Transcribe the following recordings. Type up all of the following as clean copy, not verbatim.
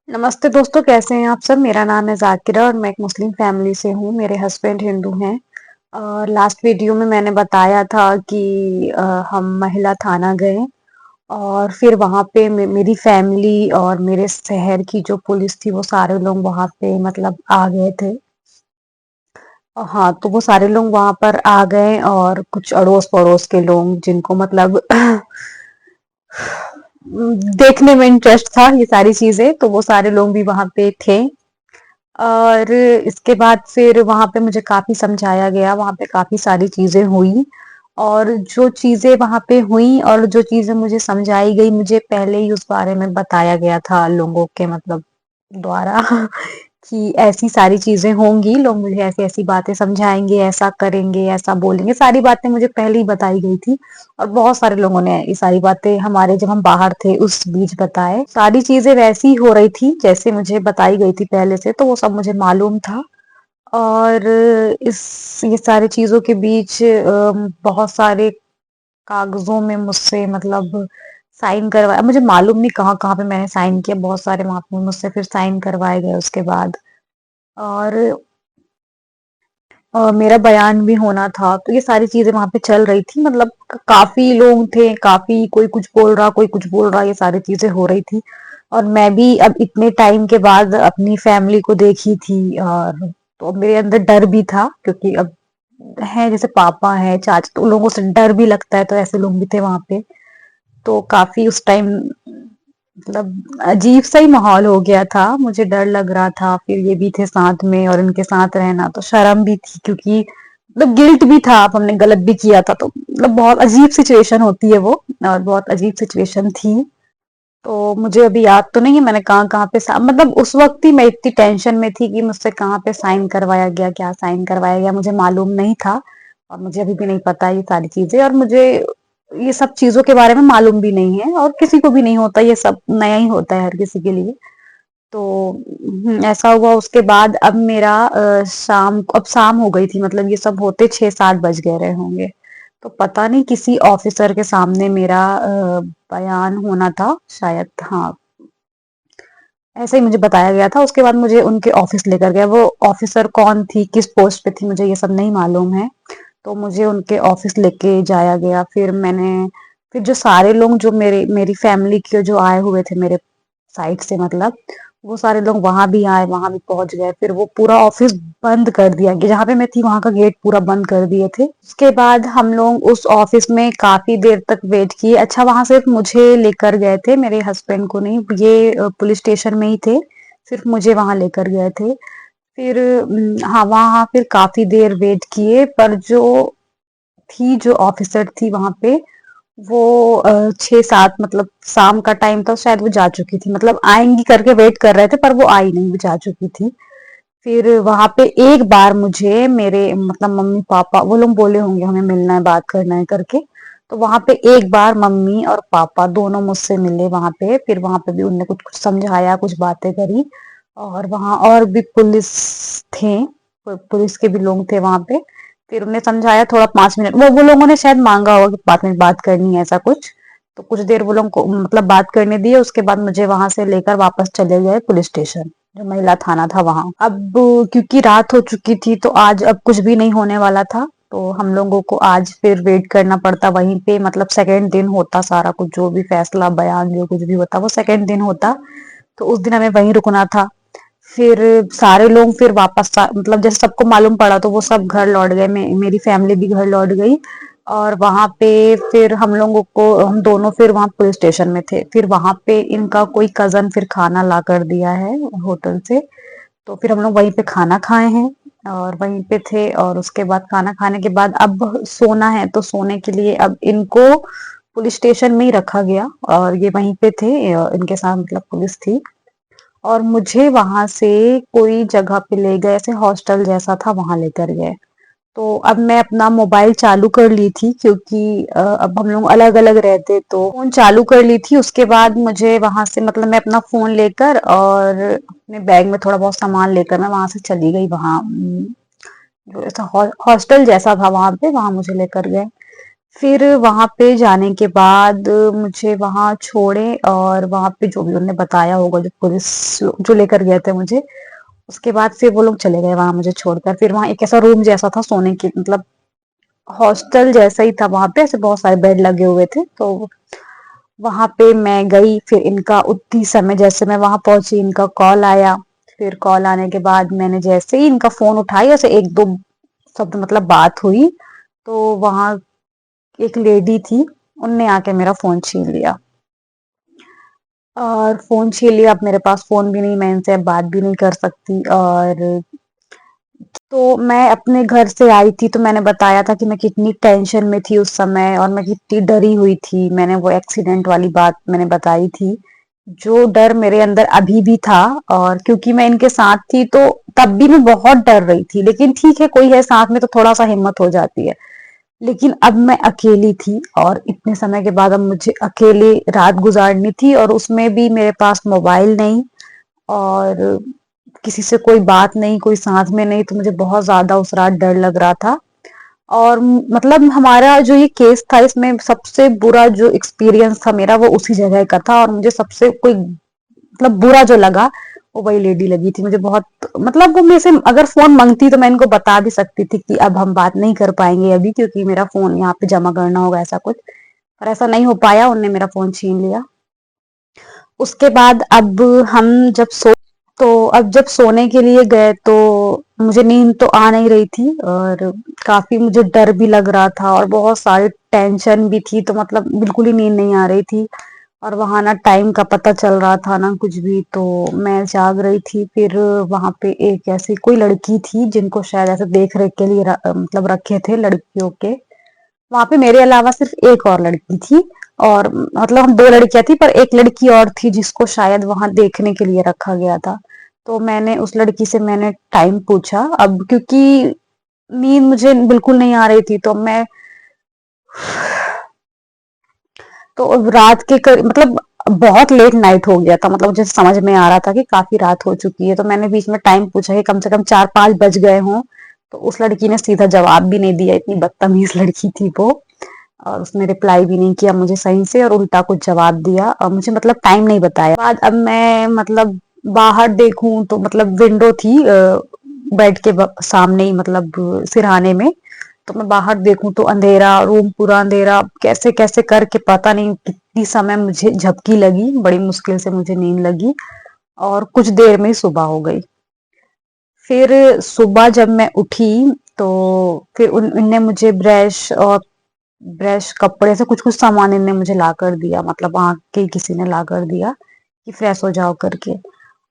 नमस्ते दोस्तों, कैसे हैं आप सब? मेरा नाम है ज़ाकिरा और मैं एक मुस्लिम फैमिली से हूँ। मेरे हस्बैंड हिंदू हैं। और लास्ट वीडियो में मैंने बताया था कि हम महिला थाना गए और फिर वहाँ पे मेरी फैमिली और मेरे शहर की जो पुलिस थी वो सारे लोग वहाँ पे मतलब आ गए थे। हाँ, तो वो सारे लोग वहाँ पर आ गए और कुछ अड़ोस पड़ोस के लोग जिनको मतलब देखने में इंटरेस्ट था ये सारी चीजें, तो वो सारे लोग भी वहाँ पे थे। और इसके बाद फिर वहाँ पे मुझे काफ़ी समझाया गया, वहाँ पे काफ़ी सारी चीज़ें हुई। और जो चीज़ें वहाँ पे हुई और जो चीज़ें मुझे समझाई गई, मुझे पहले ही उस बारे में बताया गया था लोगों के मतलब द्वारा कि ऐसी सारी चीज़ें होंगी, लोग मुझे ऐसी-ऐसी बातें समझाएँगे, ऐसा करेंगे, ऐसा बोलेंगे, सारी बातें मुझे पहले ही बताई गई थी। और बहुत सारे लोगों ने ये सारी बातें हमारे जब हम बाहर थे उस बीच बताए। सारी चीज़ें वैसी ही हो रही थी जैसे मुझे बताई गई थी पहले से, तो वो सब मुझे मालूम था। और इस ये सारी चीज़ों के बीच बहुत सारे कागज़ों में मुझसे मतलब साइन करवाया, मुझे मालूम नहीं कहाँ-कहाँ पे मैंने साइन किया, बहुत सारे वहाँ पे मुझसे फिर साइन करवाए गए उसके बाद। और मेरा बयान भी होना था, तो ये सारी चीज़ें वहाँ पे चल रही थी मतलब काफ़ी लोग थे, काफ़ी कोई कुछ बोल रहा, कोई कुछ बोल रहा, ये सारी चीज़ें हो रही थी। और मैं भी अब इतने टाइम के बाद अपनी फैमिली को देखी थी और तो अब मेरे अंदर डर भी था क्योंकि अब हैं जैसे पापा हैं, चाचा, तो उन लोगों से डर भी लगता है, तो ऐसे लोग भी थे वहाँ पे। तो काफ़ी उस टाइम मतलब अजीब सा ही माहौल हो गया था, मुझे डर लग रहा था, फिर ये भी थे साथ में और इनके साथ रहना तो शर्म भी थी क्योंकि मतलब गिल्ट भी था, अब हमने गलत भी किया था, तो मतलब बहुत अजीब सिचुएशन होती है वो। और बहुत अजीब सिचुएशन थी। तो मुझे अभी याद तो नहीं है मैंने कहाँ-कहाँ पे मतलब उस वक़्त ही मैं इतनी टेंशन में थी कि मुझसे कहाँ पे साइन करवाया गया, क्या साइन करवाया गया, मुझे मालूम नहीं था। और मुझे अभी भी नहीं पता ये सारी चीज़ें, और मुझे ये सब चीज़ों के बारे में मालूम भी नहीं है और किसी को भी नहीं होता, ये सब नया ही होता है हर किसी के लिए। तो ऐसा हुआ उसके बाद अब मेरा अब शाम हो गई थी, मतलब ये सब होते 6-7 बज गए रहे होंगे। तो पता नहीं किसी ऑफिसर के सामने मेरा बयान होना था शायद, हाँ, ऐसा ही मुझे बताया गया था। उसके बाद मुझे उनके ऑफिस लेकर गया, वो ऑफिसर कौन थी, किस पोस्ट पे थी, मुझे ये सब नहीं मालूम है। तो मुझे उनके ऑफिस लेके जाया गया। फिर जो सारे लोग जो मेरी फैमिली के जो आए हुए थे मेरे साइड से मतलब, वो सारे लोग वहां भी आए, वहां भी पहुंच गए, फिर वो पूरा ऑफिस बंद कर दिया कि जहां पे मैं थी वहां का गेट पूरा बंद कर दिए थे। उसके बाद हम लोग उस ऑफिस में काफी देर तक वेट किए। अच्छा, वहां सिर्फ मुझे लेकर गए थे, मेरे हस्बैंड को नहीं, ये पुलिस स्टेशन में ही थे, सिर्फ मुझे वहां लेकर गए थे। फिर हाँ, वहां फिर काफी देर वेट किए, पर जो ऑफिसर थी वहां पे, वो 6-7 मतलब शाम का टाइम था, शायद वो जा चुकी थी, मतलब आएंगी करके वेट कर रहे थे पर वो आई नहीं, वो जा चुकी थी। फिर वहां पे एक बार मुझे मेरे मतलब मम्मी पापा वो लोग बोले होंगे हमें मिलना है, बात करना है करके। तो वहां पे एक बार मम्मी और पापा दोनों मुझसे मिले वहां पे, फिर वहां पे भी उनने कुछ कुछ समझाया, कुछ बातें करी। और वहां और भी पुलिस थे, पुलिस के भी लोग थे वहां पे। फिर उन्हें समझाया थोड़ा, 5 मिनट वो लोगों ने शायद मांगा होगा कि 5 मिनट बात करनी है, ऐसा कुछ। तो कुछ देर वो लोग को मतलब बात करने दिए, उसके बाद मुझे वहां से लेकर वापस चले गए पुलिस स्टेशन, जो महिला थाना था वहां। अब क्योंकि रात हो चुकी थी तो आज अब कुछ भी नहीं होने वाला था, तो हम लोगों को आज फिर वेट करना पड़ता वहीं पे, मतलब सेकंड दिन होता सारा कुछ, जो भी फैसला बयान जो कुछ भी होता वो सेकंड दिन होता। तो उस दिन हमें वहीं रुकना था। फिर सारे लोग फिर वापस मतलब जैसे सबको मालूम पड़ा तो वो सब घर लौट गए, मेरी फैमिली भी घर लौट गई। और वहां पे फिर हम दोनों फिर वहां पुलिस स्टेशन में थे, फिर वहां पे इनका कोई कजन फिर खाना ला कर दिया है होटल से। तो फिर हम लोग वहीं पे खाना खाए हैं और वहीं पे थे, और उसके बाद खाना खाने के बाद अब सोना है, तो सोने के लिए अब इनको पुलिस स्टेशन में ही रखा गया और ये वहीं पे थे, इनके साथ मतलब पुलिस थी। और मुझे वहां से कोई जगह पे ले गए, ऐसे हॉस्टल जैसा था, वहां लेकर गए। तो अब मैं अपना मोबाइल चालू कर ली थी क्योंकि अब हम लोग अलग अलग रहते, तो फोन चालू कर ली थी। उसके बाद मुझे वहां से मतलब मैं अपना फोन लेकर और अपने बैग में थोड़ा बहुत सामान लेकर मैं वहां से चली गई, वहां जो ऐसा हॉस्टल जैसा था वहां पे, वहां मुझे लेकर गए। फिर वहां पे जाने के बाद मुझे वहां छोड़े, और वहां पे जो भी उन्होंने बताया होगा, जो पुलिस जो लेकर गए थे मुझे, उसके बाद फिर वो लोग चले गए वहां मुझे छोड़कर। फिर वहां एक ऐसा रूम जैसा था सोने की, मतलब हॉस्टल जैसा ही था, वहां पे ऐसे बहुत सारे बेड लगे हुए थे। तो वहां पे मैं गई, फिर इनका उतनी समय जैसे मैं वहां पहुंची इनका कॉल आया। फिर कॉल आने के बाद मैंने जैसे ही इनका फोन उठाया, ऐसे एक दो शब्द मतलब बात हुई, तो वहां एक लेडी थी, उनने आके मेरा फोन छीन लिया। और फोन छीन लिया, अब मेरे पास फोन भी नहीं, मैं इनसे अब बात भी नहीं कर सकती। और तो मैं अपने घर से आई थी, तो मैंने बताया था कि मैं कितनी टेंशन में थी उस समय, और मैं कितनी डरी हुई थी। मैंने वो एक्सीडेंट वाली बात मैंने बताई थी, जो डर मेरे अंदर अभी भी था। और क्योंकि मैं इनके साथ थी, तो तब भी मैं बहुत डर रही थी, लेकिन ठीक है, कोई है साथ में तो थोड़ा सा हिम्मत हो जाती है। लेकिन अब मैं अकेली थी, और इतने समय के बाद अब मुझे अकेले रात गुजारनी थी, और उसमें भी मेरे पास मोबाइल नहीं, और किसी से कोई बात नहीं, कोई साथ में नहीं। तो मुझे बहुत ज्यादा उस रात डर लग रहा था। और मतलब हमारा जो ये केस था, इसमें सबसे बुरा जो एक्सपीरियंस था मेरा, वो उसी जगह का था। और मुझे सबसे कोई मतलब बुरा जो लगा, वो वही लेडी लगी थी मुझे बहुत। मतलब वो मेरे से अगर फोन मांगती तो मैं इनको बता भी सकती थी कि अब हम बात नहीं कर पाएंगे अभी, क्योंकि मेरा फोन यहाँ पे जमा करना होगा, ऐसा कुछ। पर ऐसा नहीं हो पाया, उनने मेरा फोन छीन लिया। उसके बाद अब हम जब सो तो अब जब सोने के लिए गए, तो मुझे नींद तो आ नहीं रही थी, और काफी मुझे डर भी लग रहा था, और बहुत सारी टेंशन भी थी। तो मतलब बिल्कुल ही नींद नहीं आ रही थी, और वहां ना टाइम का पता चल रहा था ना कुछ भी। तो मैं जाग रही थी। फिर वहां पे एक ऐसी कोई लड़की थी, जिनको शायद ऐसे देख रेख के लिए मतलब रखे थे लड़कियों के। वहां पे मेरे अलावा सिर्फ एक और लड़की थी, और मतलब हम दो लड़कियां थी, पर एक लड़की और थी जिसको शायद वहां देखने के लिए रखा गया था। तो मैंने उस लड़की से मैंने टाइम पूछा, अब क्योंकि नींद मुझे बिल्कुल नहीं आ रही थी, तो मैं तो अब रात के मतलब बहुत लेट नाइट हो गया था, मतलब मुझे समझ में आ रहा था कि काफी रात हो चुकी है। तो मैंने बीच में टाइम पूछा कि कम से कम 4-5 बज गए हों। तो उस लड़की ने सीधा जवाब भी नहीं दिया, इतनी बदतमीज लड़की थी वो। और उसने रिप्लाई भी नहीं किया मुझे सही से, और उल्टा कुछ जवाब दिया, और मुझे मतलब टाइम नहीं बताया। बाद अब मैं मतलब बाहर देखूं, तो मतलब विंडो थी बेड के सामने ही, मतलब सिरहाने में। तो मैं बाहर देखूं तो अंधेरा, रूम पूरा अंधेरा, कैसे कैसे करके पता नहीं कितनी समय मुझे झपकी लगी, बड़ी मुश्किल से मुझे नींद लगी, और कुछ देर में ही सुबह हो गई। फिर सुबह जब मैं उठी, तो फिर उनने मुझे ब्रश कपड़े से कुछ कुछ सामान इनने मुझे ला कर दिया, मतलब वहां के किसी ने ला कर दिया कि फ्रेश हो जाओ करके।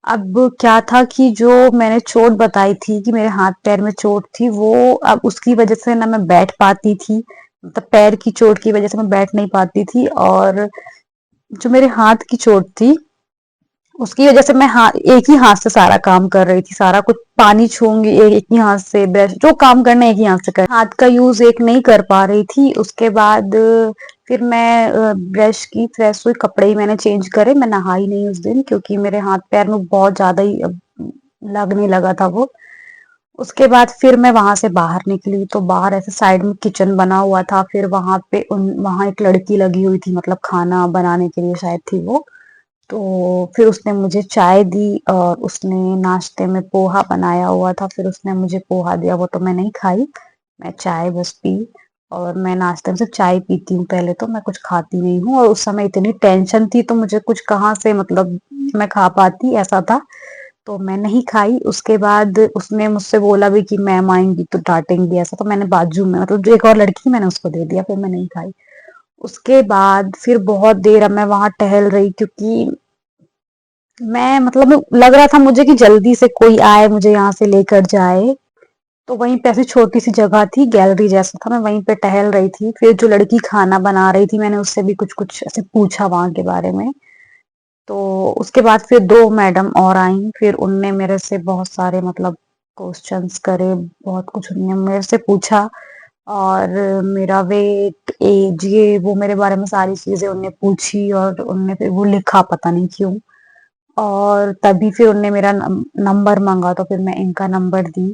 अब क्या था कि जो मैंने चोट बताई थी कि मेरे हाथ पैर में चोट थी, वो अब उसकी वजह से ना मैं बैठ पाती थी, मतलब पैर की चोट की वजह से मैं बैठ नहीं पाती थी। और जो मेरे हाथ की चोट थी, उसकी वजह से मैं एक ही हाथ से सारा काम कर रही थी, सारा कुछ पानी छूंगी एक ही हाथ से, ब्रश जो काम करना एक ही हाथ से कर, हाथ का यूज एक नहीं कर पा रही थी। उसके बाद फिर मैं ब्रश की, फ्रेश हुई, कपड़े ही मैंने चेंज करे, मैं नहाई नहीं उस दिन, क्योंकि मेरे हाथ पैर में बहुत ज्यादा ही लगने लगा था वो। उसके बाद फिर मैं वहां से बाहर निकली, तो बाहर ऐसे साइड में किचन बना हुआ था। फिर वहां एक लड़की लगी हुई थी, मतलब खाना बनाने के लिए शायद थी वो। तो फिर उसने मुझे चाय दी, और उसने नाश्ते में पोहा बनाया हुआ था, फिर उसने मुझे पोहा दिया, वो तो मैं नहीं खाई, मैं चाय बस पी। और मैं नाश्ते में सिर्फ चाय पीती हूँ पहले, तो मैं कुछ खाती नहीं हूँ, और उस समय इतनी टेंशन थी, तो मुझे कुछ कहाँ से मतलब मैं खा पाती, ऐसा था। तो मैं नहीं खाई। उसके बाद उसने मुझसे बोला भी कि मैम आएंगी तो डांटेंगी, ऐसा। तो मैंने बाजू में, मतलब जो एक और लड़की थी, मैंने उसको दे दिया, फिर मैं नहीं खाई। उसके बाद फिर बहुत देर अब मैं वहां टहल रही, क्योंकि मैं मतलब लग रहा था मुझे कि जल्दी से कोई आए, मुझे यहाँ से लेकर जाए। तो वहीं पे ऐसी छोटी सी जगह थी, गैलरी जैसा था, मैं वहीं पे टहल रही थी। फिर जो लड़की खाना बना रही थी, मैंने उससे भी कुछ कुछ ऐसे पूछा वहां के बारे में। तो उसके बाद फिर दो मैडम और आई, फिर उनने मेरे से बहुत सारे मतलब क्वेश्चंस करे, बहुत कुछ उनने मेरे से पूछा। और मेरा वेट, एज, ये वो मेरे बारे में सारी चीजें उनने पूछी, और उनने फिर वो लिखा पता नहीं क्यों। और तभी फिर उनने मेरा नंबर मांगा, तो फिर मैं इनका नंबर दी।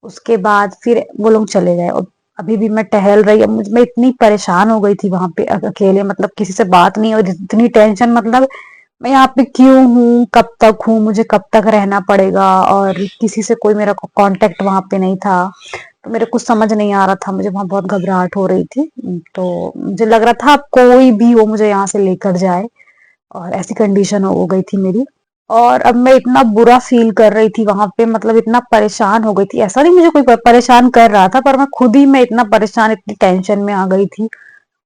उसके बाद फिर वो लोग चले गए। अभी भी मैं टहल रही, अब मैं इतनी परेशान हो गई थी वहां पे अकेले, मतलब किसी से बात नहीं, और इतनी टेंशन, मतलब मैं यहाँ पे क्यों हूँ, कब तक हूँ, मुझे कब तक रहना पड़ेगा, और किसी से कोई मेरा कांटेक्ट वहां पे नहीं था। तो मेरे कुछ समझ नहीं आ रहा था, मुझे वहां बहुत घबराहट हो रही थी। तो मुझे लग रहा था अब कोई भी हो मुझे यहाँ से लेकर जाए, और ऐसी कंडीशन हो गई थी मेरी। और अब मैं इतना बुरा फील कर रही थी वहां पे, मतलब इतना परेशान हो गई थी, ऐसा नहीं मुझे कोई परेशान कर रहा था, पर मैं खुद ही मैं इतना परेशान, इतनी टेंशन में आ गई थी।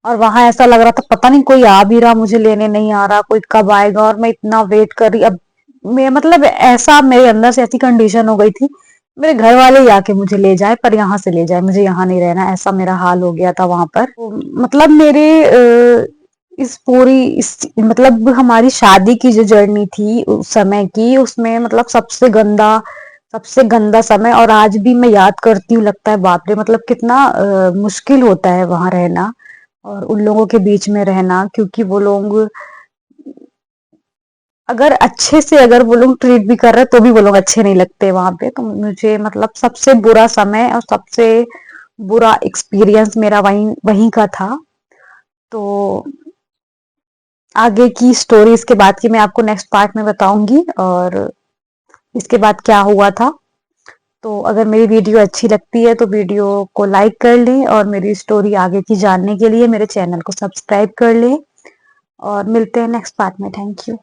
और वहां ऐसा लग रहा था पता नहीं कोई आ भी रहा, मुझे लेने नहीं आ रहा, कोई कब आएगा, और मैं इतना वेट कर रही। अब मैं, मतलब ऐसा मेरे अंदर से ऐसी कंडीशन हो गई थी, मेरे घर वाले ही आके मुझे ले जाए, पर यहाँ से ले जाए, मुझे यहाँ नहीं रहना, ऐसा मेरा हाल हो गया था वहां पर। तो मतलब मेरे इस पूरी इस मतलब हमारी शादी की जो जर्नी थी उस समय की, उसमें मतलब सबसे गंदा समय, और आज भी मैं याद करती हूँ, लगता है बाप रे, मतलब कितना मुश्किल होता है वहां रहना और उन लोगों के बीच में रहना, क्योंकि वो लोग अगर अच्छे से अगर वो लोग ट्रीट भी कर रहे हैं तो भी वो लोग अच्छे नहीं लगते वहां पे। तो मुझे मतलब सबसे बुरा समय और सबसे बुरा एक्सपीरियंस मेरा वहीं वहीं का था। तो आगे की स्टोरी इसके बाद की मैं आपको नेक्स्ट पार्ट में बताऊंगी, और इसके बाद क्या हुआ था। तो अगर मेरी वीडियो अच्छी लगती है तो वीडियो को लाइक कर लें, और मेरी स्टोरी आगे की जानने के लिए मेरे चैनल को सब्सक्राइब कर लें, और मिलते हैं नेक्स्ट पार्ट में। Thank you.